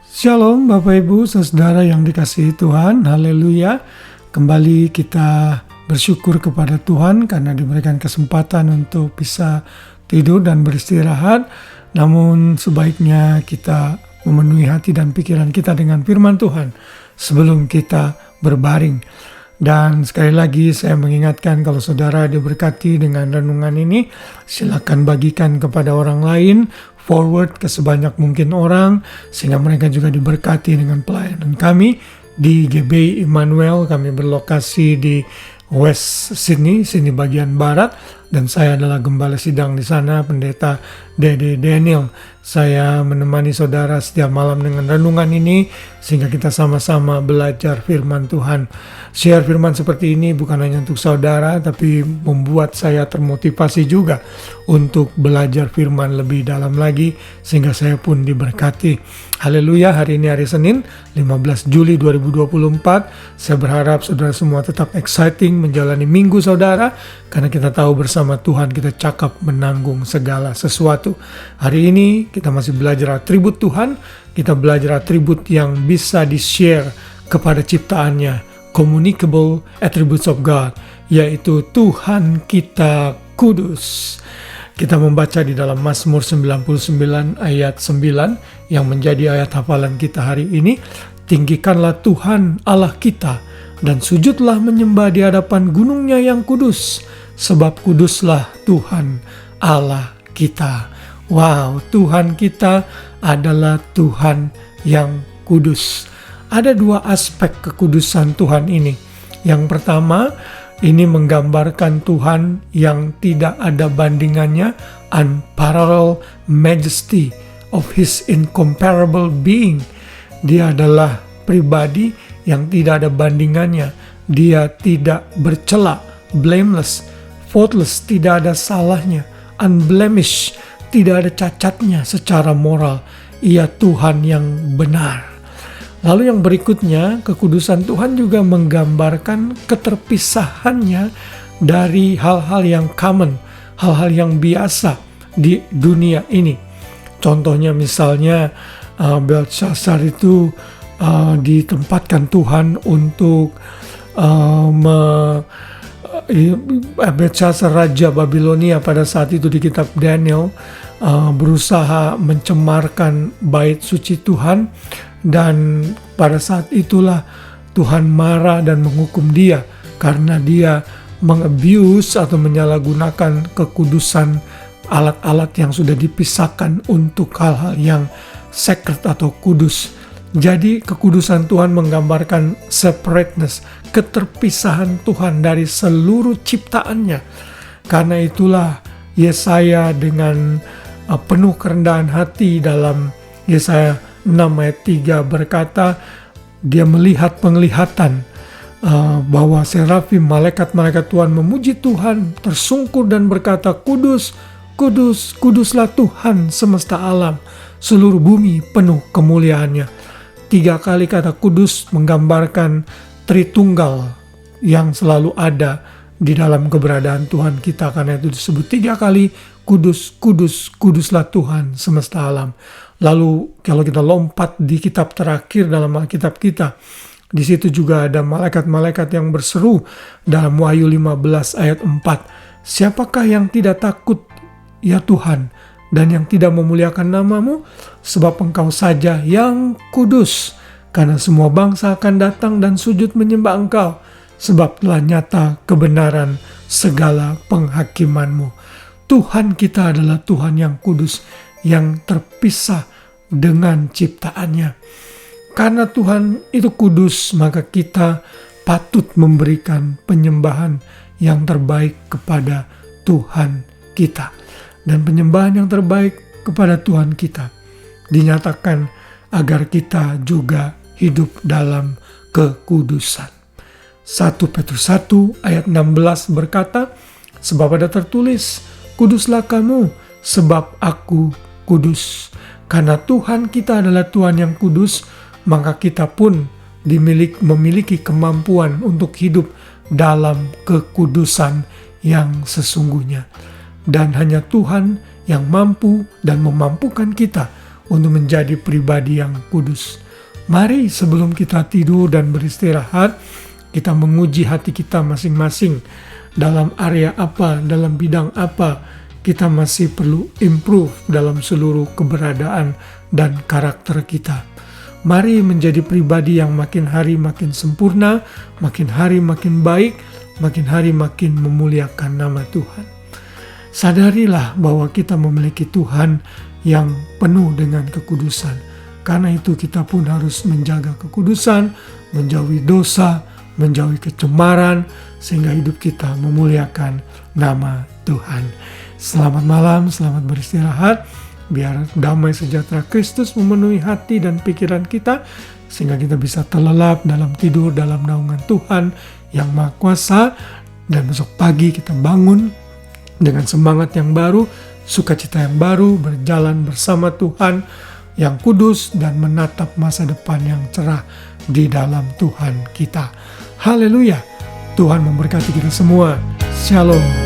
Shalom Bapak Ibu Saudara yang dikasihi Tuhan, haleluya. Kembali kita bersyukur kepada Tuhan karena diberikan kesempatan untuk bisa tidur dan beristirahat. Namun sebaiknya kita memenuhi hati dan pikiran kita dengan firman Tuhan sebelum kita berbaring. Dan sekali lagi saya mengingatkan kalau saudara diberkati dengan renungan ini, silakan bagikan kepada orang lain, forward ke sebanyak mungkin orang, sehingga mereka juga diberkati dengan pelayanan kami di GBI Immanuel. Kami berlokasi di West Sydney bagian barat, dan saya adalah gembala sidang di sana, Pendeta Dede Daniel. Saya menemani saudara setiap malam dengan renungan ini, sehingga kita sama-sama belajar firman Tuhan. Share firman seperti ini bukan hanya untuk saudara, tapi membuat saya termotivasi juga untuk belajar firman lebih dalam lagi, sehingga saya pun diberkati. Haleluya, hari ini hari Senin, 15 Juli 2024. Saya berharap saudara semua tetap exciting menjalani minggu saudara, karena kita tahu bersama Tuhan kita cakap menanggung segala sesuatu. Hari ini kita masih belajar atribut Tuhan, kita belajar atribut yang bisa di-share kepada ciptaannya, communicable attributes of God, yaitu Tuhan kita kudus. Kita membaca di dalam Mazmur 99 ayat 9 yang menjadi ayat hafalan kita hari ini. Tinggikanlah Tuhan Allah kita dan sujudlah menyembah di hadapan gunungnya yang kudus, sebab kuduslah Tuhan Allah kita. Wow, Tuhan kita adalah Tuhan yang kudus. Ada dua aspek kekudusan Tuhan ini. Yang pertama, ini menggambarkan Tuhan yang tidak ada bandingannya, unparalleled majesty of His incomparable being. Dia adalah pribadi yang tidak ada bandingannya. Dia tidak bercela, blameless, faultless, tidak ada salahnya, unblemished, tidak ada cacatnya secara moral. Ia Tuhan yang benar. Lalu yang berikutnya, kekudusan Tuhan juga menggambarkan keterpisahannya dari hal-hal yang common, hal-hal yang biasa di dunia ini. Contohnya misalnya Belshazzar itu ditempatkan Tuhan untuk Belshazzar Raja Babilonia pada saat itu di kitab Daniel berusaha mencemarkan bait suci Tuhan, dan pada saat itulah Tuhan marah dan menghukum dia karena dia mengabuse atau menyalahgunakan kekudusan alat-alat yang sudah dipisahkan untuk hal-hal yang sacred atau kudus. Jadi kekudusan Tuhan menggambarkan separateness, keterpisahan Tuhan dari seluruh ciptaannya. Karena itulah Yesaya dengan penuh kerendahan hati dalam Yesaya 6 ayat 3 berkata, dia melihat penglihatan bahwa serafim, malaikat-malaikat Tuhan memuji Tuhan, tersungkur dan berkata, kudus, kudus, kuduslah Tuhan semesta alam, seluruh bumi penuh kemuliaannya. 3 kali kata kudus menggambarkan Tritunggal yang selalu ada di dalam keberadaan Tuhan kita. Karena itu disebut 3 kali kudus, kudus, kuduslah Tuhan semesta alam. Lalu kalau kita lompat di kitab terakhir dalam Alkitab kita, di situ juga ada malaikat-malaikat yang berseru dalam Wahyu 15 ayat 4. Siapakah yang tidak takut ya Tuhan, dan yang tidak memuliakan namamu? Sebab engkau saja yang kudus, karena semua bangsa akan datang dan sujud menyembah engkau, sebab telah nyata kebenaran segala penghakimanmu. Tuhan kita adalah Tuhan yang kudus, yang terpisah dengan ciptaannya. Karena Tuhan itu kudus, maka kita patut memberikan penyembahan yang terbaik kepada Tuhan kita. Dan penyembahan yang terbaik kepada Tuhan kita dinyatakan agar kita juga hidup dalam kekudusan. 1 Petrus 1 ayat 16 berkata, sebab ada tertulis, kuduslah kamu, sebab aku kudus. Karena Tuhan kita adalah Tuhan yang kudus, maka kita pun memiliki kemampuan untuk hidup dalam kekudusan yang sesungguhnya. Dan hanya Tuhan yang mampu dan memampukan kita untuk menjadi pribadi yang kudus. Mari sebelum kita tidur dan beristirahat, kita menguji hati kita masing-masing. Dalam area apa, dalam bidang apa, kita masih perlu improve dalam seluruh keberadaan dan karakter kita. Mari menjadi pribadi yang makin hari makin sempurna, makin hari makin baik, makin hari makin memuliakan nama Tuhan. Sadarilah bahwa kita memiliki Tuhan yang penuh dengan kekudusan. Karena itu kita pun harus menjaga kekudusan, menjauhi dosa, menjauhi kecemaran, sehingga hidup kita memuliakan nama Tuhan. Selamat malam, selamat beristirahat. Biar damai sejahtera Kristus memenuhi hati dan pikiran kita, sehingga kita bisa terlelap dalam tidur dalam naungan Tuhan yang Maha Kuasa. Dan besok pagi kita bangun dengan semangat yang baru, sukacita yang baru, berjalan bersama Tuhan yang kudus dan menatap masa depan yang cerah di dalam Tuhan kita. Haleluya! Tuhan memberkati kita semua. Shalom.